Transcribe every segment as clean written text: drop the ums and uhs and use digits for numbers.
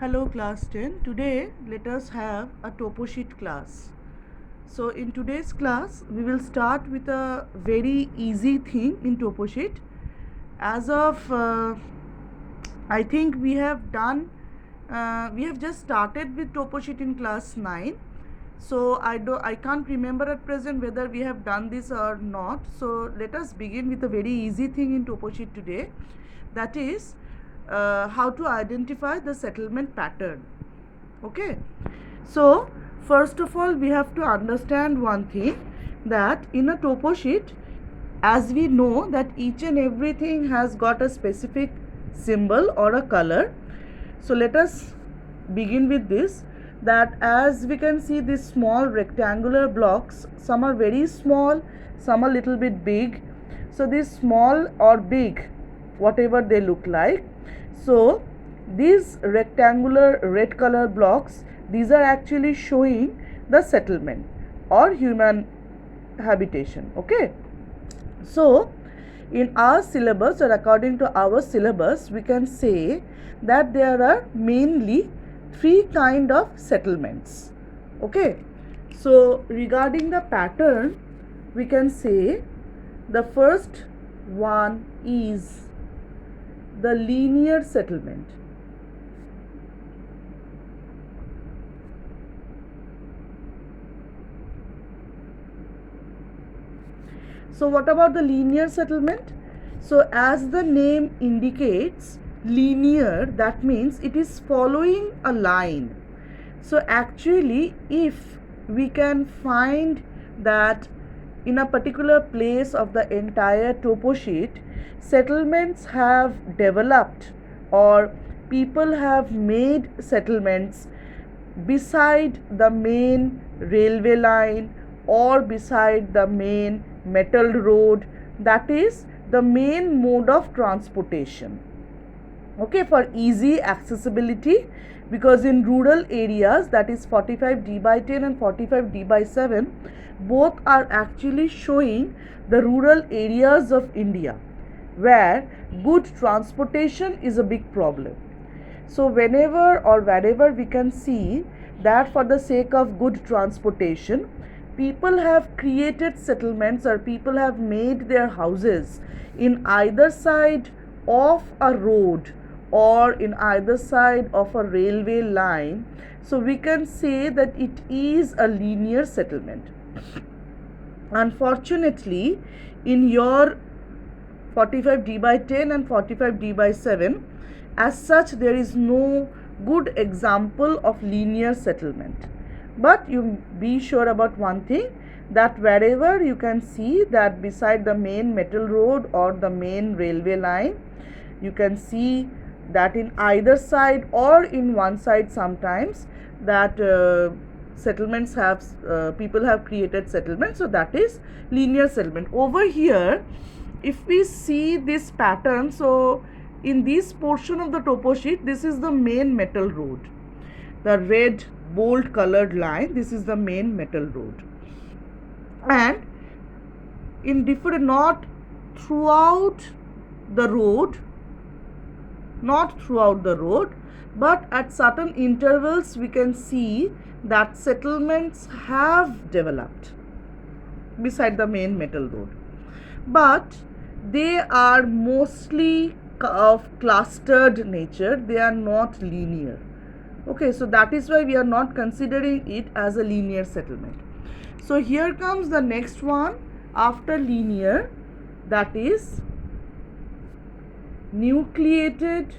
Hello class 10. Today let us have a topo sheet class. So in today's class we will start with a very easy thing in topo sheet. As of I think we have just started with topo sheet in class 9. So I can't remember at present whether we have done this or not. So let us begin with a very easy thing in topo sheet today, that is how to identify the settlement pattern. Okay, so first of all we have to understand one thing, that in a topo sheet, as we know that each and everything has got a specific symbol or a color. So let us begin with this, that as we can see these small rectangular blocks, some are very small, some are little bit big. So these small or big, whatever they look like, so these rectangular red color blocks, these are actually showing the settlement or human habitation. Okay, so in our syllabus, or according to our syllabus, we can say that there are mainly three kind of settlements. Okay, so regarding the pattern, we can say the first one is the linear settlement. So what about the linear settlement? So as the name indicates, linear, that means it is following a line. So actually if we can find that in a particular place of the entire topo sheet, settlements have developed or people have made settlements beside the main railway line or beside the main metal road, that is the main mode of transportation. Okay, for easy accessibility, because in rural areas, that is 45D/10 and 45D/7, both are actually showing the rural areas of India where good transportation is a big problem. So whenever or wherever we can see that for the sake of good transportation, people have created settlements or people have made their houses in either side of a road or in either side of a railway line, so we can say that it is a linear settlement. Unfortunately, in your 45D/10 and 45D/7, as such there is no good example of linear settlement. But you be sure about one thing, that wherever you can see that beside the main metal road or the main railway line, you can see that in either side or in one side sometimes that settlements have people have created settlements, so that is linear settlement. Over here if we see this pattern, so in this portion of the topo sheet, this is the main metal road, the red bold colored line, this is the main metal road, and in different, not throughout the road, but at certain intervals we can see that settlements have developed beside the main metal road, but they are mostly of clustered nature, they are not linear. Okay, so that is why we are not considering it as a linear settlement. So here comes the next one after linear, that is nucleated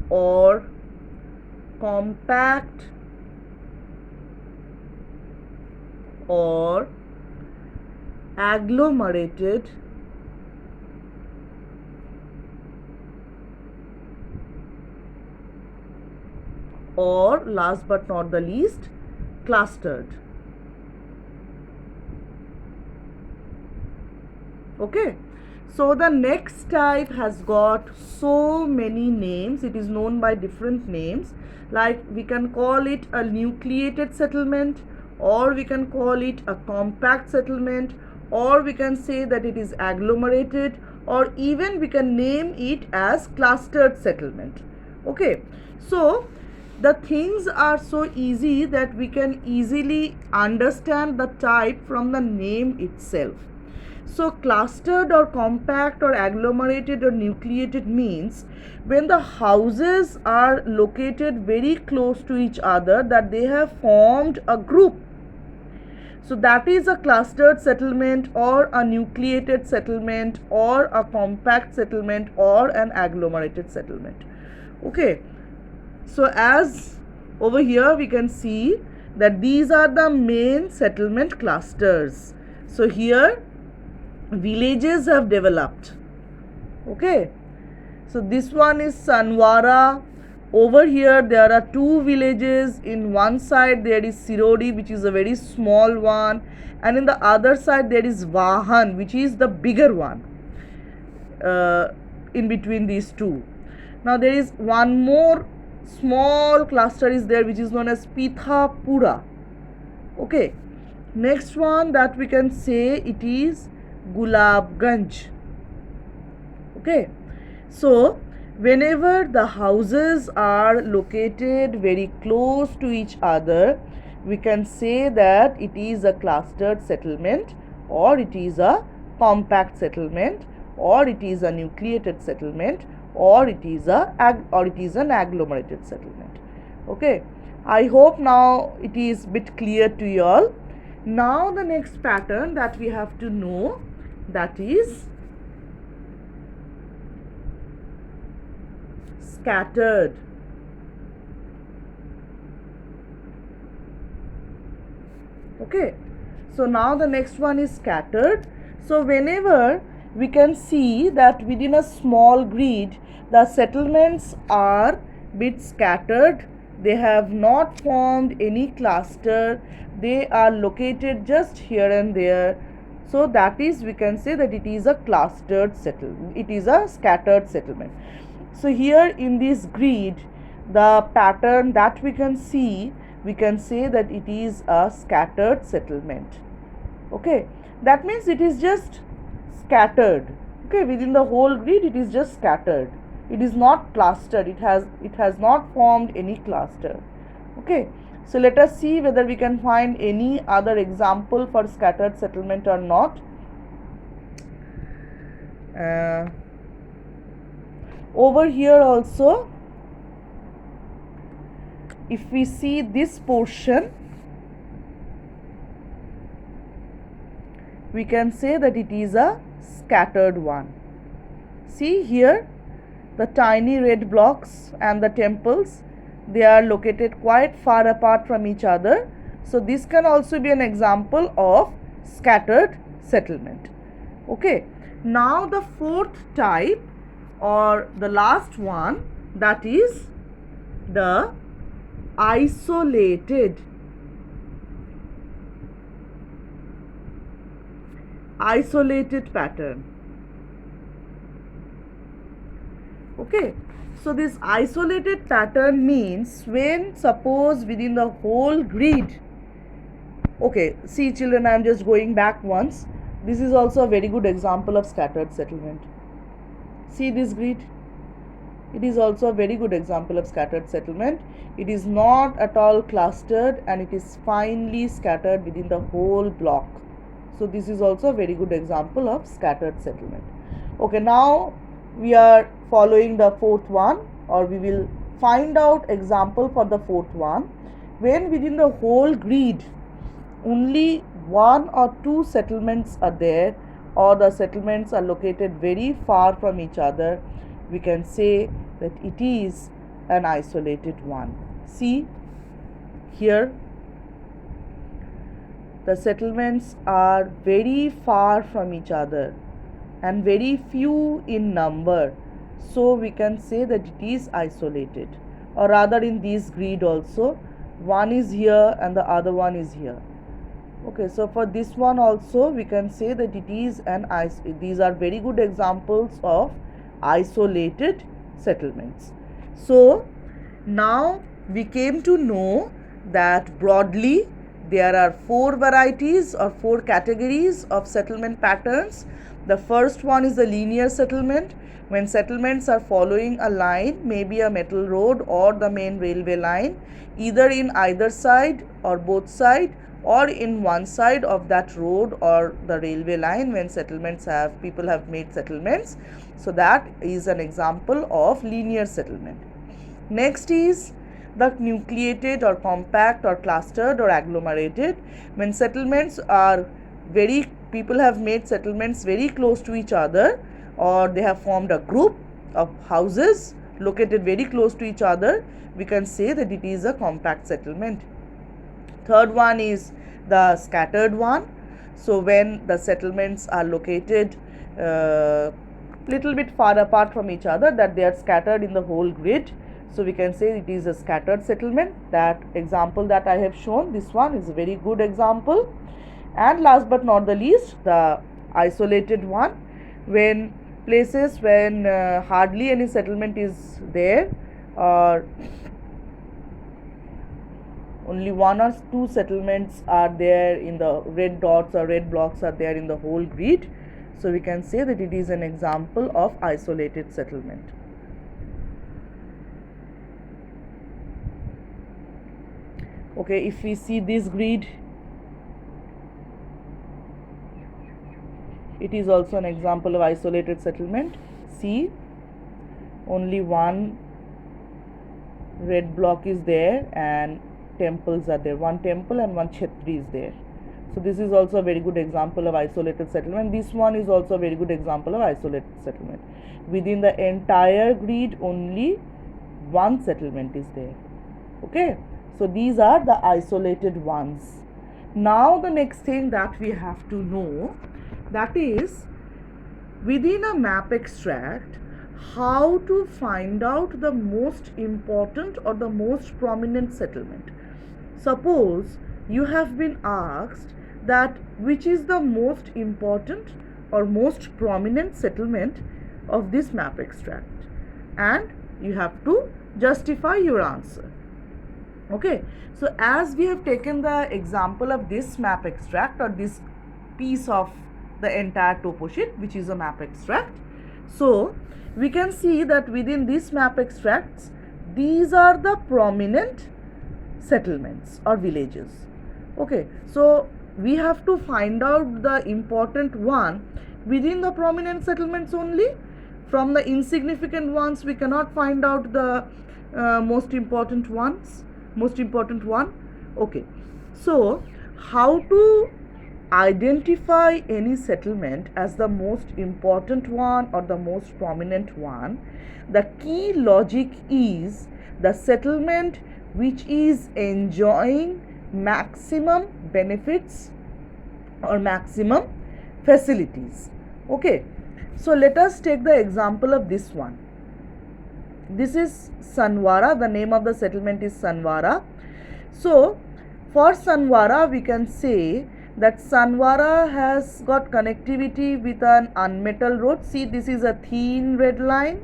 or compact or agglomerated or last but not the least clustered. Okay, so the next type has got so many names, it is known by different names, like we can call it a nucleated settlement, or we can call it a compact settlement, or we can say that it is agglomerated, or even we can name it as clustered settlement. Okay, so the things are so easy that we can easily understand the type from the name itself. So clustered or compact or agglomerated or nucleated means when the houses are located very close to each other, that they have formed a group. So that is a clustered settlement or a nucleated settlement or a compact settlement or an agglomerated settlement. Okay, so as over here we can see that these are the main settlement clusters. So here villages have developed. Okay, so this one is Sanwara. Over here there are two villages. In one side there is Sirodi, which is a very small one, and in the other side there is Vahan, which is the bigger one in between these two. Now there is one more small cluster is there, which is known as Pithapura. Okay, next one that we can say, it is Gulabganj. Okay, so whenever the houses are located very close to each other, we can say that it is a clustered settlement, or it is a compact settlement, or it is a nucleated settlement, or it is an agglomerated settlement. Okay, I hope now it is bit clear to you all. Now the next pattern that we have to know, that is scattered. Okay, so now the next one is scattered. So whenever we can see that within a small grid the settlements are bit scattered, they have not formed any cluster, they are located just here and there, so that is, we can say that it is a clustered settlement, it is a scattered settlement. So here in this grid, the pattern that we can see, we can say that it is a scattered settlement. Okay, that means it is just scattered. Okay, within the whole grid it is just scattered, it is not clustered, it has not formed any cluster. Okay, so let us see whether we can find any other example for scattered settlement or not. Over here also, if we see this portion, we can say that it is a scattered one. See here, the tiny red blocks and the temples, they are located quite far apart from each other. So this can also be an example of scattered settlement. Okay, now the fourth type, or the last one, that is the isolated pattern. Okay, so this isolated pattern means when, suppose within the whole grid, okay, see children, I am just going back once. This is also a very good example of scattered settlement. See this grid, it is also a very good example of scattered settlement. It is not at all clustered and it is finely scattered within the whole block. So this is also a very good example of scattered settlement. Okay, now we are following the fourth one, or we will find out example for the fourth one. When within the whole grid only one or two settlements are there, or the settlements are located very far from each other, we can say that it is an isolated one. See here, the settlements are very far from each other and very few in number, so we can say that it is isolated. Or rather, in this grid also, one is here and the other one is here. Okay, so for this one also we can say that it is these are very good examples of isolated settlements. So now we came to know that broadly there are four varieties or four categories of settlement patterns. The first one is the linear settlement, when settlements are following a line, maybe a metal road or the main railway line, either in either side or both side, or in one side of that road or the railway line, when people have made settlements. So that is an example of linear settlement. Next is the nucleated or compact or clustered or agglomerated, when settlements are people have made settlements very close to each other, or they have formed a group of houses located very close to each other, we can say that it is a compact settlement. Third one is the scattered one. So when the settlements are located little bit far apart from each other, that they are scattered in the whole grid, so we can say it is a scattered settlement. That example that I have shown, this one is a very good example. And last but not the least, the isolated one, when hardly any settlement is there, or only one or two settlements are there in the red dots or red blocks are there in the whole grid. So we can say that it is an example of isolated settlement. Okay, if we see this grid, it is also an example of isolated settlement. See, only one red block is there and temples are there. One temple and one Kshetri is there. So this is also a very good example of isolated settlement. This one is also a very good example of isolated settlement. Within the entire grid, only one settlement is there. Okay, so these are the isolated ones. Now the next thing that we have to know, that is, within a map extract, how to find out the most important or the most prominent settlement. Suppose you have been asked that which is the most important or most prominent settlement of this map extract, and you have to justify your answer. Okay, so as we have taken the example of this map extract or this piece of the entire topo sheet, which is a map extract, so we can see that within this map extracts, these are the prominent settlements or villages. Okay, so we have to find out the important one within the prominent settlements only. From the insignificant ones, we cannot find out the most important one. Okay, so how to identify any settlement as the most important one or the most prominent one? The key logic is the settlement which is enjoying maximum benefits or maximum facilities. Okay, so let us take the example of this one. This is Sanwara. The name of the settlement is Sanwara. So for Sanwara, we can say that Sanwara has got connectivity with an unmetal road. See, this is a thin red line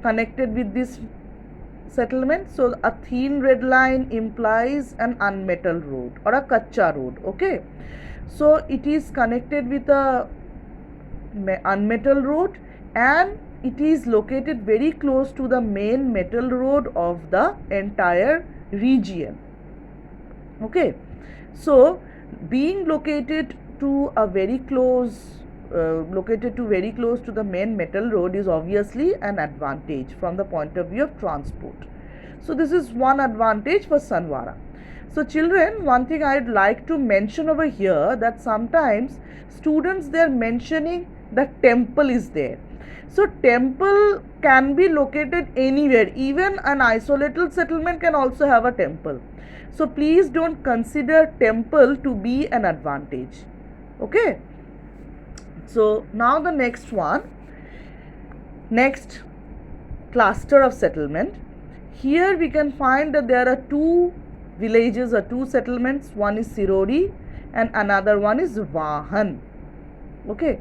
connected with this settlement. So a thin red line implies an unmetal road or a kacha road. Okay, so it is connected with a unmetal road, and it is located very close to the main metal road of the entire region. Okay, so being located to very close to the main metal road is obviously an advantage from the point of view of transport. So this is one advantage for Sanwara. So children, one thing I would like to mention over here, that sometimes students, they are mentioning that temple is there. So temple can be located anywhere. Even an isolated settlement can also have a temple. So please don't consider temple to be an advantage. Okay. So now the next cluster of settlement. Here we can find that there are two villages or two settlements. One is Sirori and another one is Vahan. Okay.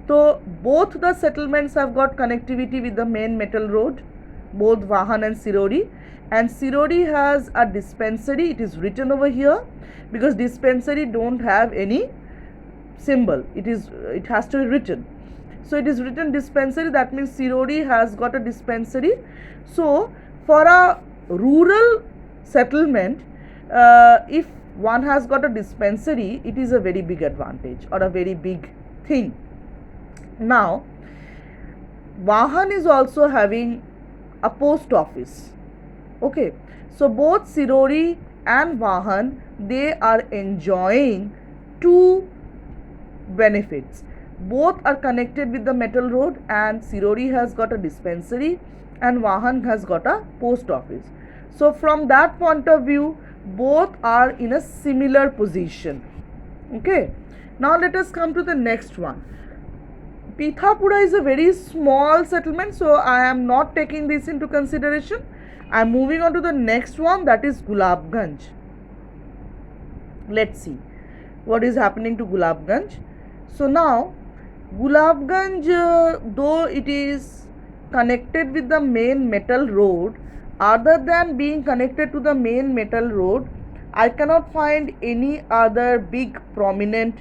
So both the settlements have got connectivity with the main metal road, both Vahan and Sirori. And Sirori has a dispensary. It is written over here because dispensary don't have any symbol. It has to be written. So it is written dispensary, that means Sirori has got a dispensary. So for a rural settlement, if one has got a dispensary, it is a very big advantage or a very big thing. Now Vahan is also having a post office. Okay, so both Sirori and Vahan, they are enjoying two benefits. Both are connected with the metal road, and Sirori has got a dispensary and Vahan has got a post office. So from that point of view, both are in a similar position. Okay, now let us come to the next one. Pithapura is a very small settlement, so I am not taking this into consideration. I am moving on to the next one, that is Gulabganj. Let's see what is happening to Gulabganj. So now Gulabganj, though it is connected with the main metal road, other than being connected to the main metal road, I cannot find any other big prominent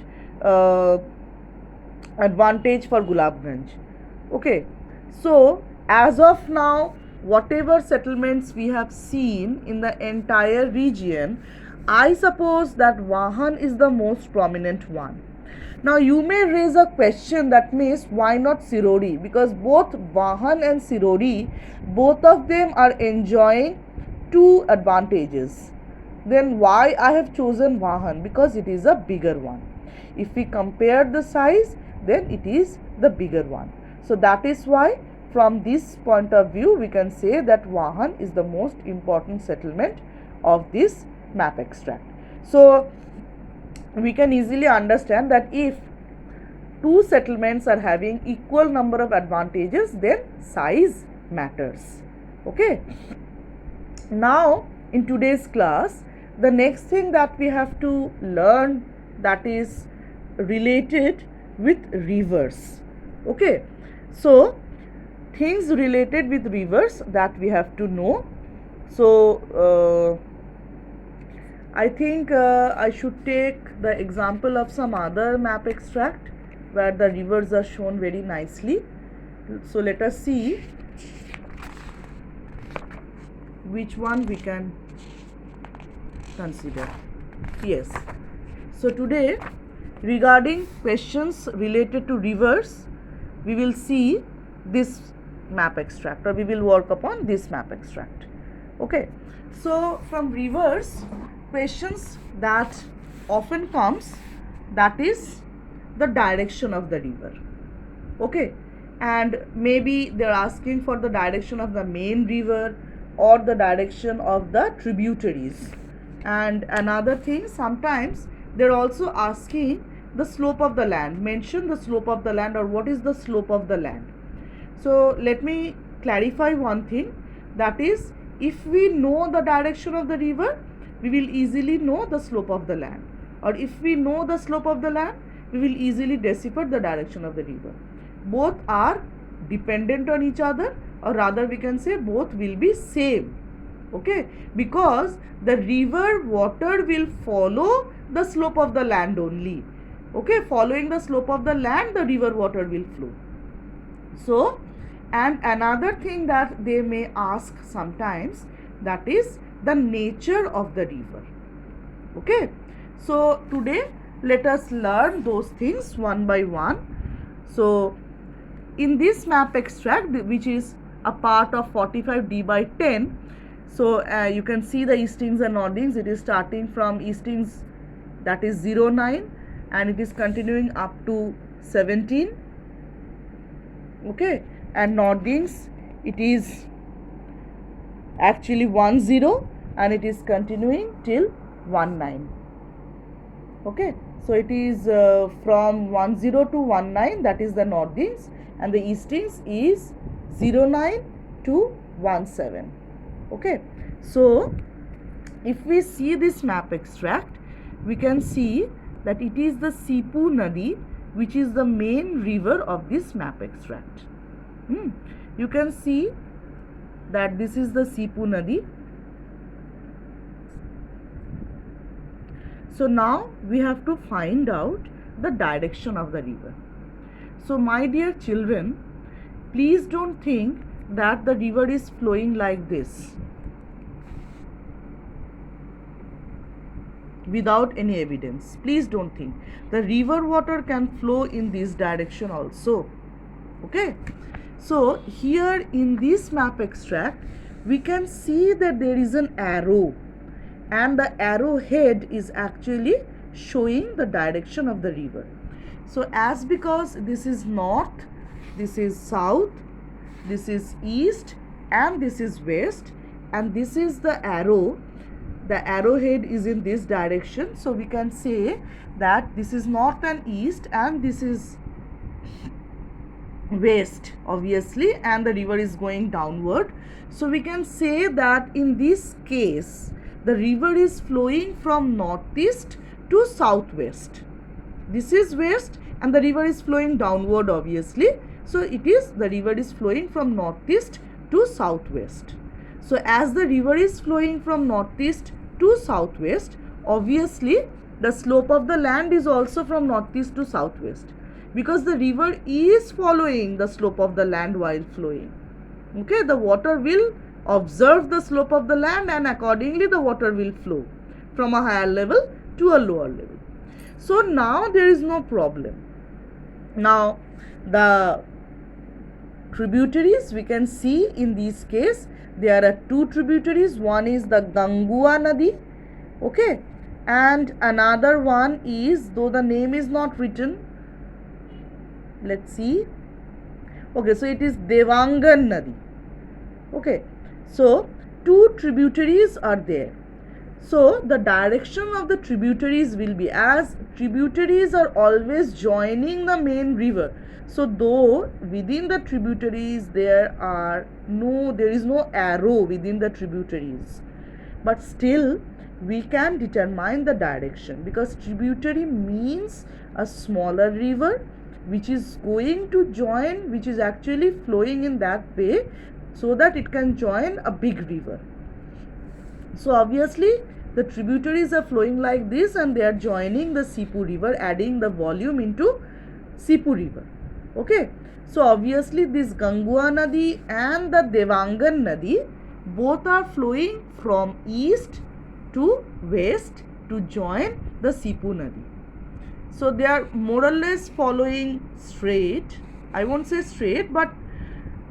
advantage for Gulabganj. Okay, so as of now, whatever settlements we have seen in the entire region, I suppose that Vahan is the most prominent one. Now you may raise a question, that means why not Sirori? Because both Vahan and Sirori, both of them are enjoying two advantages. Then why I have chosen Vahan? Because it is a bigger one. If we compare the size, then it is the bigger one. So that is why from this point of view we can say that Vahan is the most important settlement of this map extract. So we can easily understand that if two settlements are having equal number of advantages, then size matters. Okay. Now in today's class, the next thing that we have to learn, that is related with rivers. Okay, so things related with rivers that we have to know. So I think I should take the example of some other map extract where the rivers are shown very nicely. So let us see which one we can consider. Yes, so today regarding questions related to rivers, we will see this map extract, or we will work upon this map extract. Okay, so from rivers, questions that often comes, that is the direction of the river. Okay, and maybe they are asking for the direction of the main river or the direction of the tributaries. And another thing, sometimes they are also asking the slope of the land. Mention the slope of the land, or what is the slope of the land. So let me clarify one thing, that is, if we know the direction of the river, we will easily know the slope of the land, or if we know the slope of the land, we will easily decipher the direction of the river. Both are dependent on each other, or rather we can say both will be same. Okay, because the river water will follow the slope of the land only. Okay, following the slope of the land, the river water will flow. So, and another thing that they may ask sometimes, that is the nature of the river. Okay, so today let us learn those things one by one. So in this map extract, which is a part of 45D/10, so you can see the eastings and northings. It is starting from eastings, that is 09, and it is continuing up to 17. Okay, and northings, it is actually 10, and it is continuing till 19. Okay, so it is from 10 to 19, that is the northings, and the eastings is 09 to 17. Okay, so if we see this map extract, we can see that it is the Sipu Nadi which is the main river of this map extract. You can see that this is the Sipu Nadi. So now we have to find out the direction of the river. So my dear children, please don't think that the river is flowing like this without any evidence. Please don't think. The river water can flow in this direction also. Okay. So here in this map extract, we can see that there is an arrow, and the arrow head is actually showing the direction of the river. So as because this is north, this is south, this is east, and this is west, and this is the arrow. The arrowhead is in this direction, so we can say that this is north and east, and this is west obviously, and the river is going downward. So we can say that in this case the river is flowing from northeast to southwest. This is west and the river is flowing downward obviously, so the river is flowing from northeast to southwest. So as the river is flowing from northeast to southwest, obviously the slope of the land is also from northeast to southwest, because the river is following the slope of the land while flowing. Okay, the water will observe the slope of the land, and accordingly the water will flow from a higher level to a lower level. So now there is no problem. Now the tributaries, we can see in this case there are two tributaries. One is the Gangua Nadi, okay, and another one is, though the name is not written, let's see, okay, so it is Devangan Nadi. Okay, so two tributaries are there. So the direction of the tributaries will be, as tributaries are always joining the main river, so though within the tributaries there is no arrow within the tributaries, but still we can determine the direction, because tributary means a smaller river which is going to join, which is actually flowing in that way so that it can join a big river. So obviously the tributaries are flowing like this, and they are joining the Sipu river, adding the volume into Sipu river. Okay, so obviously this Gangua Nadi and the Devangan Nadi both are flowing from east to west to join the Sipu Nadi. So they are more or less following straight. I won't say straight, but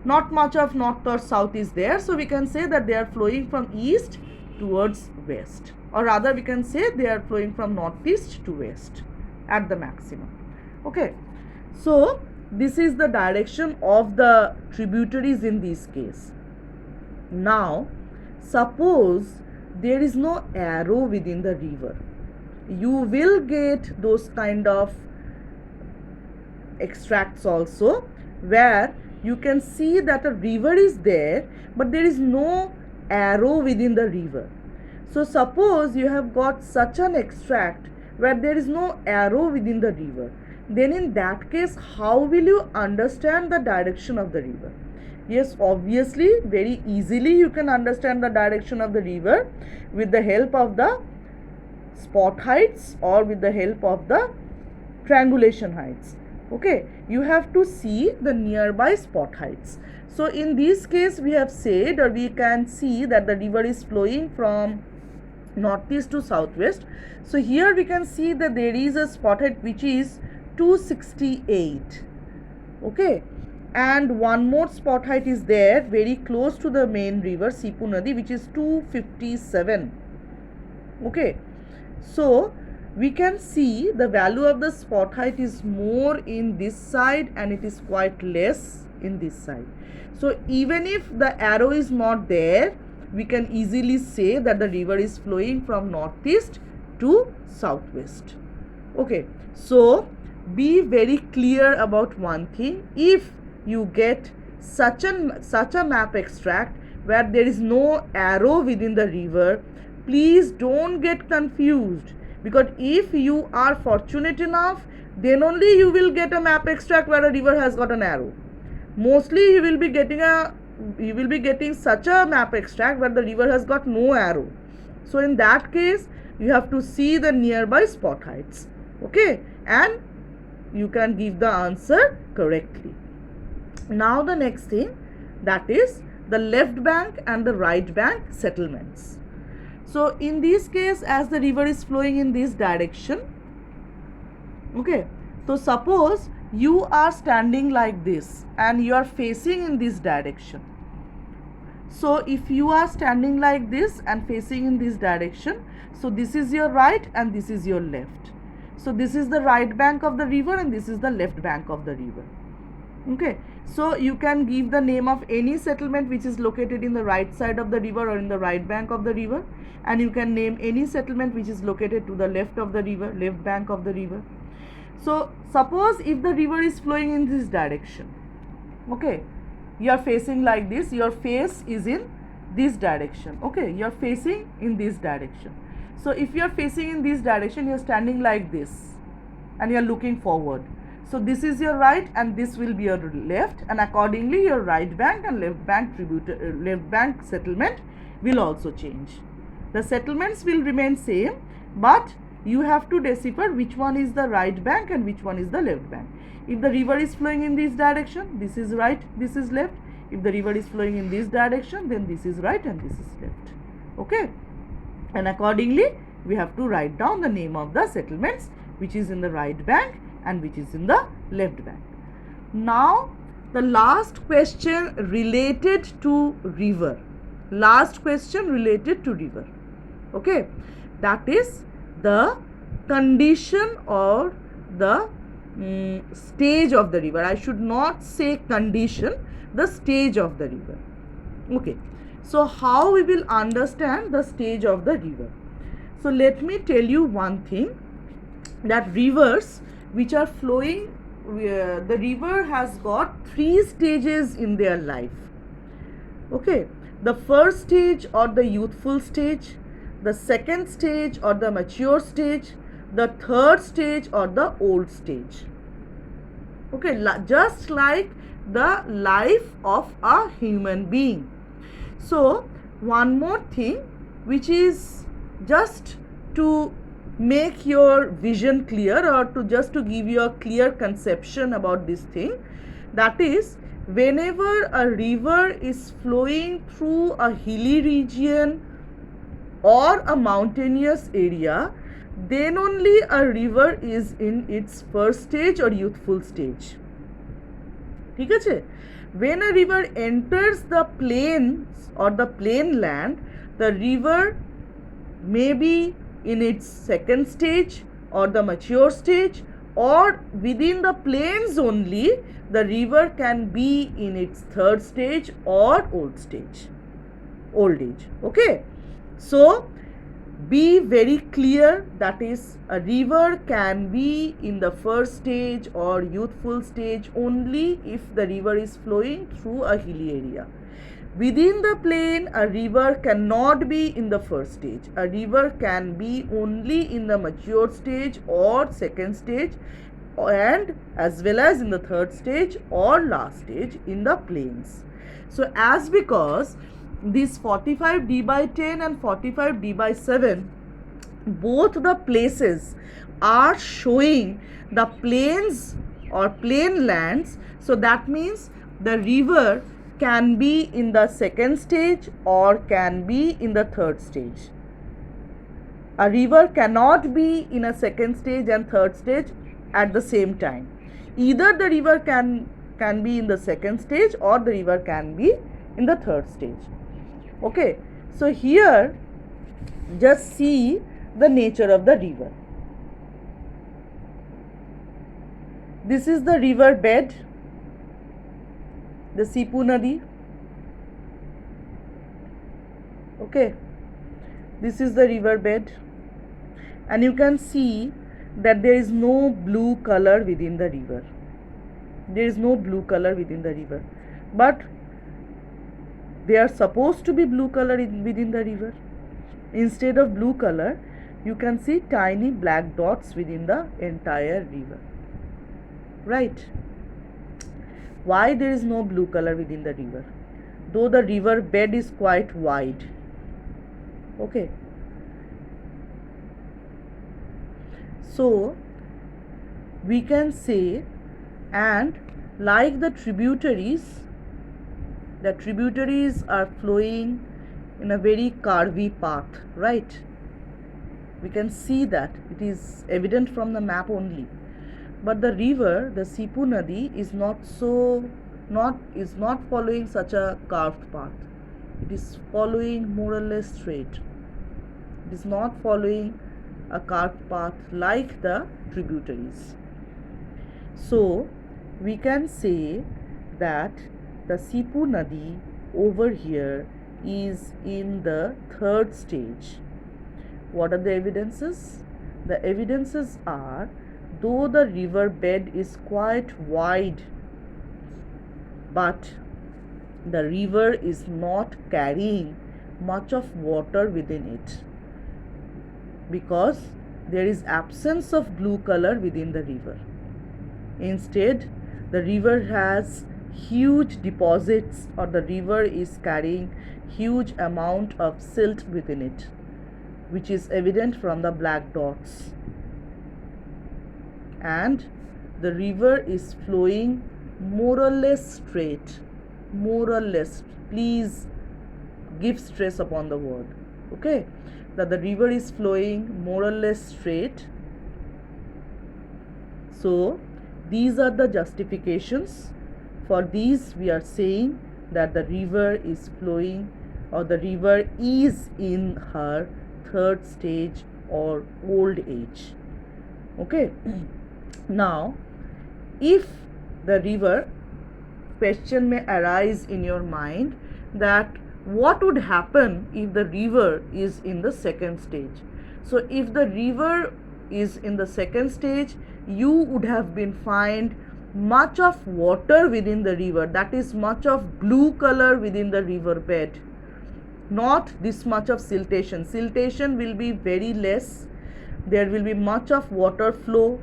not much of north or south is there. So we can say that they are flowing from east towards west, or rather we can say they are flowing from northeast to west at the maximum. Okay, so this is the direction of the tributaries in this case. Now suppose there is no arrow within the river, you will get those kind of extracts also where you can see that a river is there but there is no arrow within the river. So suppose you have got such an extract where there is no arrow within the river, then in that case how will you understand the direction of the river? Yes, obviously very easily you can understand the direction of the river with the help of the spot heights or with the help of the triangulation heights. Okay, you have to see the nearby spot heights. So in this case we have said, or we can see that the river is flowing from northeast to southwest. So here we can see that there is a spot height which is 268. Okay, and one more spot height is there very close to the main river Sipu Nadi, which is 257. Okay, so we can see the value of the spot height is more in this side and it is quite less in this side. So even if the arrow is not there, we can easily say that the river is flowing from northeast to southwest. Okay, so be very clear about one thing. If you get such a map extract where there is no arrow within the river, please don't get confused, because if you are fortunate enough, then only you will get a map extract where a river has got an arrow. Mostly you will be getting such a map extract where the river has got no arrow. So in that case you have to see the nearby spot heights, okay, and you can give the answer correctly. Now the next thing, that is the left bank and the right bank settlements. So in this case, as the river is flowing in this direction, okay, so suppose you are standing like this and you are facing in this direction. So if you are standing like this and facing in this direction, so this is your right and this is your left. So this is the right bank of the river and this is the left bank of the river. Okay, so you can give the name of any settlement which is located in the right side of the river or in the right bank of the river, and you can name any settlement which is located to the left of the river, left bank of the river. So suppose if the river is flowing in this direction, okay, you are facing like this, your face is in this direction, okay, you are facing in this direction. So if you are facing in this direction, you are standing like this and you are looking forward. So this is your right and this will be your left, and accordingly your right bank and left bank settlement will also change. The settlements will remain same, but you have to decipher which one is the right bank and which one is the left bank. If the river is flowing in this direction, this is right, this is left. If the river is flowing in this direction, then this is right and this is left. Okay, and accordingly we have to write down the name of the settlements which is in the right bank and which is in the left bank. Now the last question related to river. Last question related to river. Okay, that is the condition or the stage of the river. I should not say condition, the stage of the river. Okay, so how we will understand the stage of the river? So let me tell you one thing, that rivers which are flowing, the river has got 3 stages in their life. Okay, the first stage or the youthful stage, the second stage or the mature stage, the third stage or the old stage. Okay, just like the life of a human being. So one more thing, which is just to make your vision clear, or to just to give you a clear conception about this thing, that is, whenever a river is flowing through a hilly region or a mountainous area, then only a river is in its first stage or youthful stage. ঠিক আছে? When a river enters the plains or the plain land, the river may be in its second stage or the mature stage, or within the plains only the river can be in its third stage or old age. Okay, so be very clear, that is, a river can be in the first stage or youthful stage only if the river is flowing through a hilly area. Within the plain, a river cannot be in the first stage. A river can be only in the mature stage or second stage, and as well as in the third stage or last stage in the plains. So as because this 45D by 10 and 45D by 7, both the places are showing the plains or plain lands, so that means the river can be in the second stage or can be in the third stage. A river cannot be in a second stage and third stage at the same time. Either the river can be in the second stage or the river can be in the third stage. Okay, so here just see the nature of the river. This is the river bed, the Sipu Nadi. Okay, this is the river bed, and you can see that there is no blue color within the river. There is no blue color within the river, but they are supposed to be blue color within the river. Instead of blue color, you can see tiny black dots within the entire river. Right? Why there is no blue color within the river? Though the river bed is quite wide. Okay. So we can say, and like the tributaries are flowing in a very curvy path, right? We can see that it is evident from the map only. But the river, the Sipu Nadi, is not following such a curved path. It is following more or less straight. It is not following a curved path like the tributaries. So we can say that the Sipu Nadi over here is in the third stage. What are the evidences? The evidences are, though the river bed is quite wide, but the river is not carrying much of water within it, because there is absence of blue color within the river. Instead, the river has huge deposits, or the river is carrying huge amount of silt within it, which is evident from the black dots. And the river is flowing more or less straight. More or less. Please give stress upon the word. Okay? That the river is flowing more or less straight. So, these are the justifications. For these, we are saying that the river is flowing, or the river is in her third stage or old age. Okay? Now, if the river, question may arise in your mind that what would happen if the river is in the second stage. So if the river is in the second stage, you would have been find much of water within the river, that is much of blue color within the river bed, not this much of siltation. Siltation will be very less, there will be much of water flow,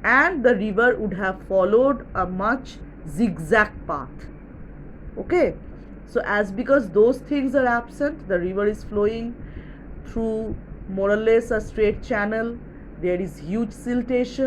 and the river would have followed a much zigzag path. Okay, so as because those things are absent, the river is flowing through more or less a straight channel, there is huge siltation.